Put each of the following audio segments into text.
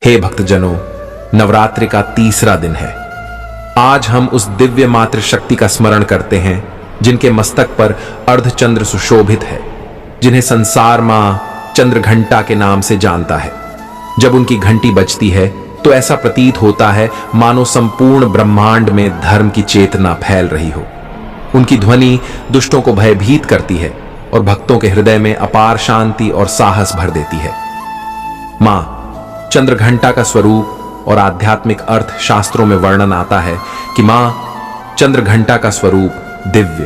हे भक्तजनों, नवरात्रि का तीसरा दिन है। आज हम उस दिव्य मातृ शक्ति का स्मरण करते हैं जिनके मस्तक पर अर्धचंद्र सुशोभित है, जिन्हें संसार मां चंद्रघंटा के नाम से जानता है। जब उनकी घंटी बजती है तो ऐसा प्रतीत होता है मानो संपूर्ण ब्रह्मांड में धर्म की चेतना फैल रही हो। उनकी ध्वनि दुष्टों को भयभीत करती है और भक्तों के हृदय में अपार शांति और साहस भर देती है। मां चंद्रघंटा का स्वरूप और आध्यात्मिक अर्थ शास्त्रों में वर्णन आता है कि मां चंद्रघंटा का स्वरूप दिव्य,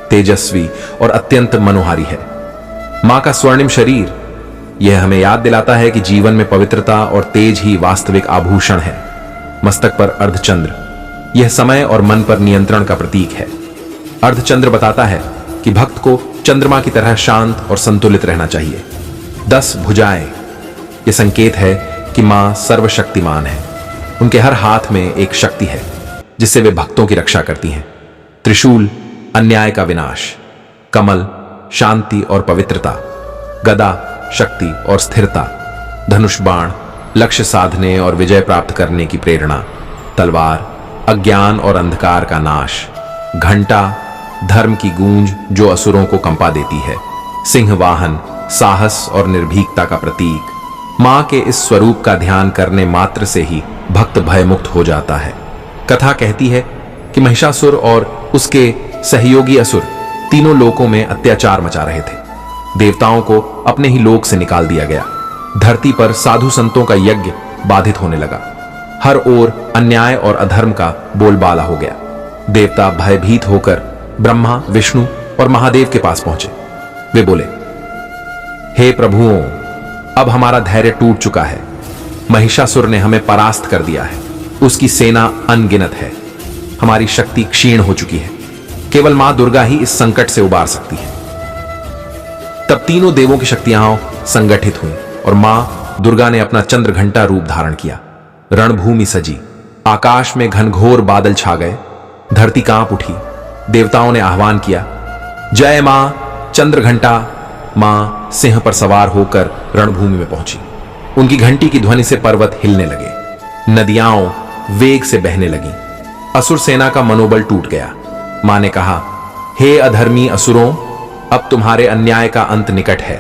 तेजस्वी और अत्यंत मनोहारी है। मां का स्वर्णिम शरीर यह हमें याद दिलाता है कि जीवन में पवित्रता और तेज ही वास्तविक आभूषण है। मस्तक पर अर्धचंद्र यह समय और मन पर नियंत्रण का प्रतीक है। अर्धचंद्र बताता है कि भक्त को चंद्रमा की तरह शांत और संतुलित रहना चाहिए। 10 भुजाएं यह संकेत है कि मां सर्वशक्तिमान है। उनके हर हाथ में एक शक्ति है जिससे वे भक्तों की रक्षा करती हैं। त्रिशूल अन्याय का विनाश, कमल शांति और पवित्रता, गदा शक्ति और स्थिरता, धनुष बाण लक्ष्य साधने और विजय प्राप्त करने की प्रेरणा, तलवार अज्ञान और अंधकार का नाश, घंटा धर्म की गूंज जो असुरों को कंपा देती है, सिंह वाहन साहस और निर्भीकता का प्रतीक। मां के इस स्वरूप का ध्यान करने मात्र से ही भक्त भयमुक्त हो जाता है। कथा कहती है कि महिषासुर और उसके सहयोगी असुर तीनों लोकों में अत्याचार मचा रहे थे। देवताओं को अपने ही लोक से निकाल दिया गया। धरती पर साधु संतों का यज्ञ बाधित होने लगा। हर ओर अन्याय और अधर्म का बोलबाला हो गया। देवता भयभीत होकर ब्रह्मा, विष्णु और महादेव के पास पहुंचे। वे बोले, हे प्रभुओं, अब हमारा धैर्य टूट चुका है। महिषासुर ने हमें परास्त कर दिया है। उसकी सेना अनगिनत है। हमारी शक्ति क्षीण हो चुकी है। केवल मां दुर्गा ही इस संकट से उबार सकती है। तब तीनों देवों की शक्तियां संगठित हुई और मां दुर्गा ने अपना चंद्रघंटा रूप धारण किया। रणभूमि सजी, आकाश में घनघोर बादल छा गए, धरती कांप उठी। देवताओं ने आह्वान किया, जय मां चंद्रघंटा। मां सिंह पर सवार होकर रणभूमि में पहुंची। उनकी घंटी की ध्वनि से पर्वत हिलने लगे, नदियां वेग से बहने लगीं। असुर सेना का मनोबल टूट गया। मां ने कहा, हे अधर्मी असुरों, अब तुम्हारे अन्याय का अंत निकट है।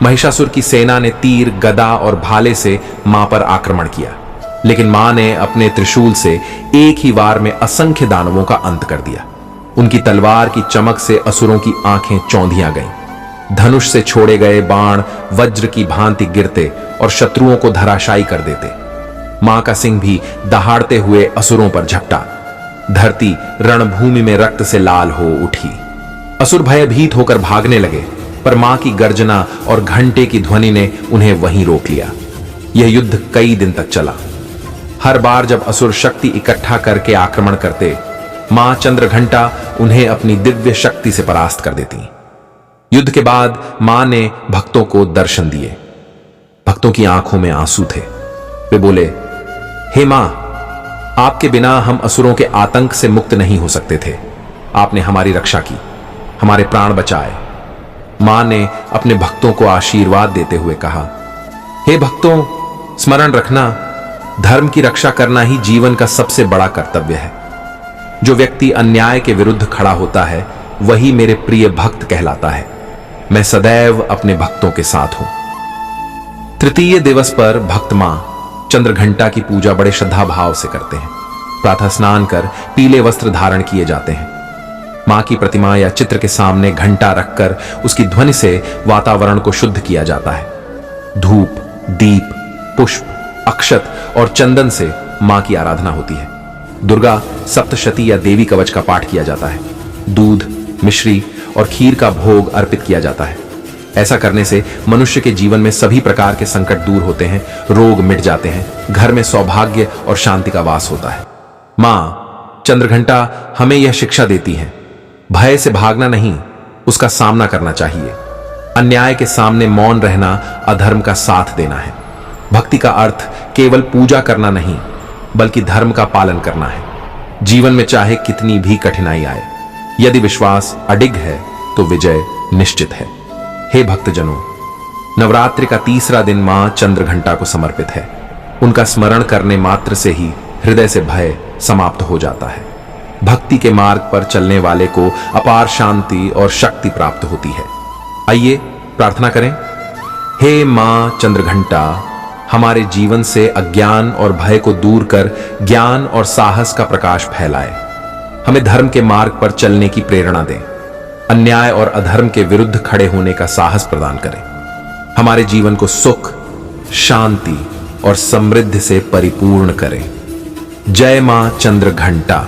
महिषासुर की सेना ने तीर, गदा और भाले से मां पर आक्रमण किया, लेकिन मां ने अपने त्रिशूल से एक ही वार में असंख्य दानवों का अंत कर दिया। उनकी तलवार की चमक से असुरों की आंखें चौंधियां गईं। धनुष से छोड़े गए बाण वज्र की भांति गिरते और शत्रुओं को धराशायी कर देते। मां का सिंह भी दहाड़ते हुए असुरों पर झपटा। धरती रणभूमि में रक्त से लाल हो उठी। असुर भयभीत होकर भागने लगे, पर मां की गर्जना और घंटे की ध्वनि ने उन्हें वहीं रोक लिया। यह युद्ध कई दिन तक चला। हर बार जब असुर शक्ति इकट्ठा करके आक्रमण करते, मां चंद्रघंटा उन्हें अपनी दिव्य शक्ति से परास्त कर देती। युद्ध के बाद मां ने भक्तों को दर्शन दिए। भक्तों की आंखों में आंसू थे। वे बोले, हे मां, आपके बिना हम असुरों के आतंक से मुक्त नहीं हो सकते थे। आपने हमारी रक्षा की, हमारे प्राण बचाए। मां ने अपने भक्तों को आशीर्वाद देते हुए कहा, हे भक्तों, स्मरण रखना, धर्म की रक्षा करना ही जीवन का सबसे बड़ा कर्तव्य है। जो व्यक्ति अन्याय के विरुद्ध खड़ा होता है वही मेरे प्रिय भक्त कहलाता है। मैं सदैव अपने भक्तों के साथ हूं। तृतीय दिवस पर भक्त मां चंद्रघंटा की पूजा बड़े श्रद्धा भाव से करते हैं। प्रातः स्नान कर पीले वस्त्र धारण किए जाते हैं। मां की प्रतिमा या चित्र के सामने घंटा रखकर उसकी ध्वनि से वातावरण को शुद्ध किया जाता है। धूप, दीप, पुष्प, अक्षत और चंदन से मां की आराधना होती है। दुर्गा सप्तशती या देवी कवच का पाठ किया जाता है। दूध, मिश्री और खीर का भोग अर्पित किया जाता है। ऐसा करने से मनुष्य के जीवन में सभी प्रकार के संकट दूर होते हैं, रोग मिट जाते हैं, घर में सौभाग्य और शांति का वास होता है। मां चंद्रघंटा हमें यह शिक्षा देती है, भय से भागना नहीं, उसका सामना करना चाहिए। अन्याय के सामने मौन रहना अधर्म का साथ देना है। भक्ति का अर्थ केवल पूजा करना नहीं, बल्कि धर्म का पालन करना है। जीवन में चाहे कितनी भी कठिनाई आए, यदि विश्वास अडिग है तो विजय निश्चित है। हे भक्तजनों, नवरात्रि का तीसरा दिन मां चंद्रघंटा को समर्पित है। उनका स्मरण करने मात्र से ही हृदय से भय समाप्त हो जाता है। भक्ति के मार्ग पर चलने वाले को अपार शांति और शक्ति प्राप्त होती है। आइए प्रार्थना करें। हे मां चंद्रघंटा, हमारे जीवन से अज्ञान और भय को दूर कर ज्ञान और साहस का प्रकाश फैलाए। हमें धर्म के मार्ग पर चलने की प्रेरणा दें, अन्याय और अधर्म के विरुद्ध खड़े होने का साहस प्रदान करें। हमारे जीवन को सुख, शांति और समृद्धि से परिपूर्ण करें। जय मां चंद्रघंटा।